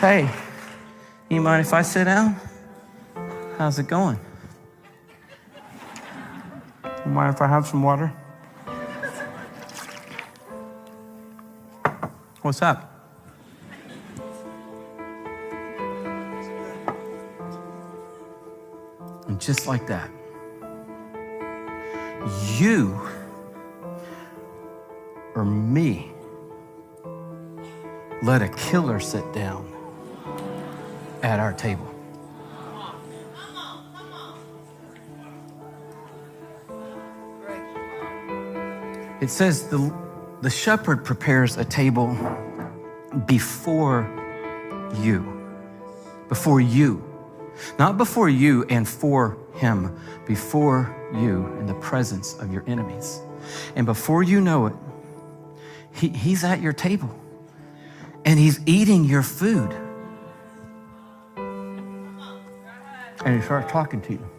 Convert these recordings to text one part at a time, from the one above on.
Hey, you mind if I sit down? How's it going? You mind if I have some water? What's up? And just like that, you or me let a killer sit down at our table. It says the shepherd prepares a table before you. Before you. Not before you and for him. Before you in the presence of your enemies. And before you know it, he's at your table. And he's eating your food. And he starts talking to you.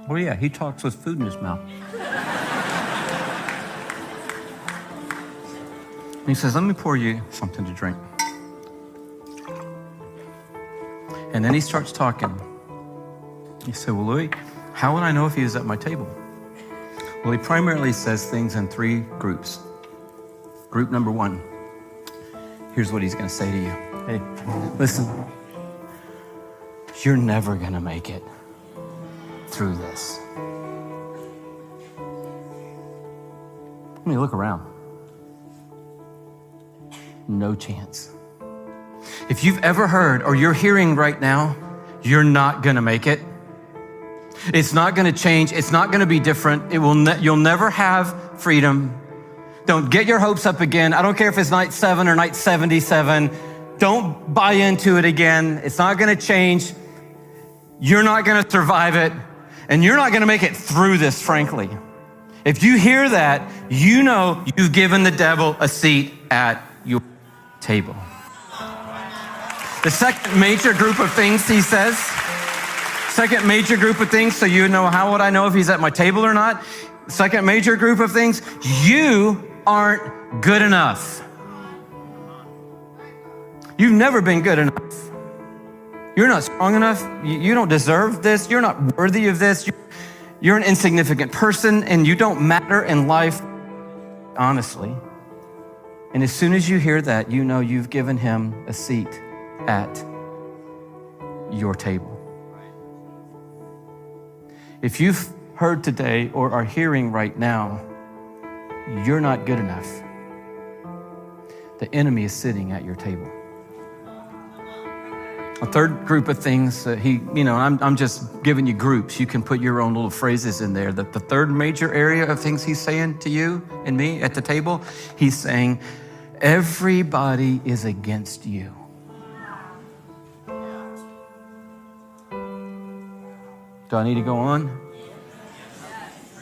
Oh yeah, he talks with food in his mouth. And he says, let me pour you something to drink. And then he starts talking. He said, well, Louis, how would I know if he is at my table? Well, he primarily says things in three groups. Group number one, here's what he's gonna say to you. Hey, listen, you're never gonna make it through this. I mean, look around. No chance. If you've ever heard or you're hearing right now, you're not gonna make it. It's not gonna change. It's not gonna be different. You'll never have freedom. Don't get your hopes up again. I don't care if it's night 7 or night 77. Don't buy into it again. It's not gonna change. You're not gonna survive it. And you're not gonna make it through this, frankly. If you hear that, you know you've given the devil a seat at your table. The second major group of things he says, second major group of things, so you know, how would I know if he's at my table or not? Second major group of things, you aren't good enough. You've never been good enough. You're not strong enough. You don't deserve this. You're not worthy of this. You're an insignificant person and you don't matter in life, honestly. And as soon as you hear that, you know you've given him a seat at your table. If you've heard today or are hearing right now, you're not good enough, the enemy is sitting at your table. A third group of things, I'm just giving you groups. You can put your own little phrases in there. The third major area of things he's saying to you and me at the table, he's saying, everybody is against you. Do I need to go on?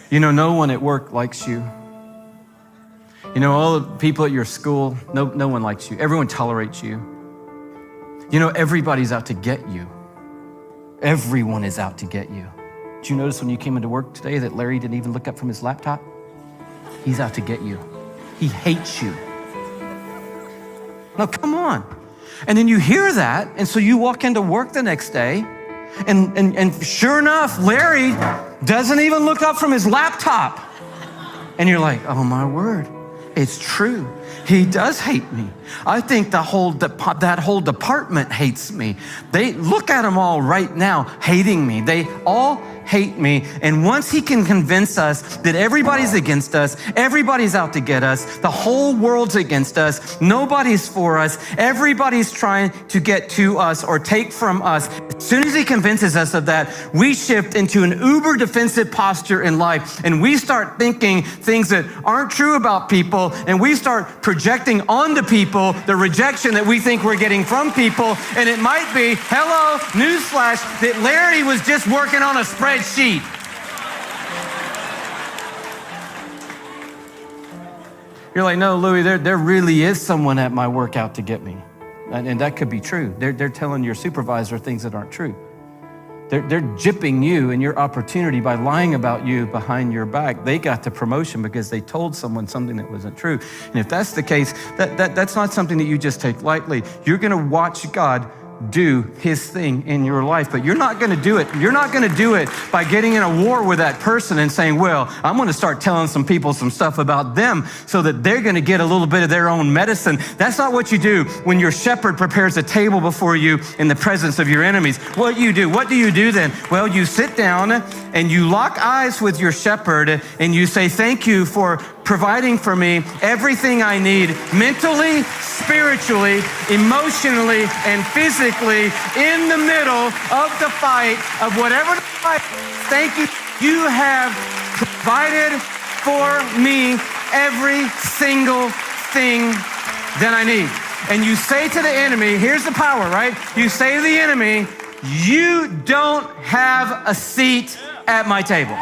You know, no one at work likes you. You know, all the people at your school, no one likes you. Everyone tolerates you. You know, everybody's out to get you. Everyone is out to get you. Did you notice when you came into work today that Larry didn't even look up from his laptop? He's out to get you. He hates you. No, come on. And then you hear that, and so you walk into work the next day, and sure enough, Larry doesn't even look up from his laptop. And you're like, oh my word, it's true. He does hate me. I think that whole department hates me. They look at them all right now, hating me. They all hate me. And once he can convince us that everybody's against us, everybody's out to get us, the whole world's against us, nobody's for us, everybody's trying to get to us or take from us. As soon as he convinces us of that, we shift into an uber defensive posture in life, and we start thinking things that aren't true about people, and we start projecting onto people the rejection that we think we're getting from people. And it might be, hello, newsflash, that Larry was just working on a spreadsheet. You're like, no, Louis, there really is someone at my work out to get me. And that could be true. They're telling your supervisor things that aren't true. They're gypping you and your opportunity by lying about you behind your back. They got the promotion because they told someone something that wasn't true. And if that's the case, that's not something that you just take lightly. You're gonna watch God do his thing in your life, but you're not gonna do it. You're not gonna do it by getting in a war with that person and saying, well, I'm gonna start telling some people some stuff about them so that they're gonna get a little bit of their own medicine. That's not what you do when your shepherd prepares a table before you in the presence of your enemies. What do you do then? Well, you sit down and you lock eyes with your shepherd and you say, thank you for providing for me everything I need mentally, spiritually, emotionally, and physically in the middle of the fight of whatever the fight. Thank you. You have provided for me every single thing that I need. And you say to the enemy, here's the power, right? You say to the enemy, you don't have a seat at my table.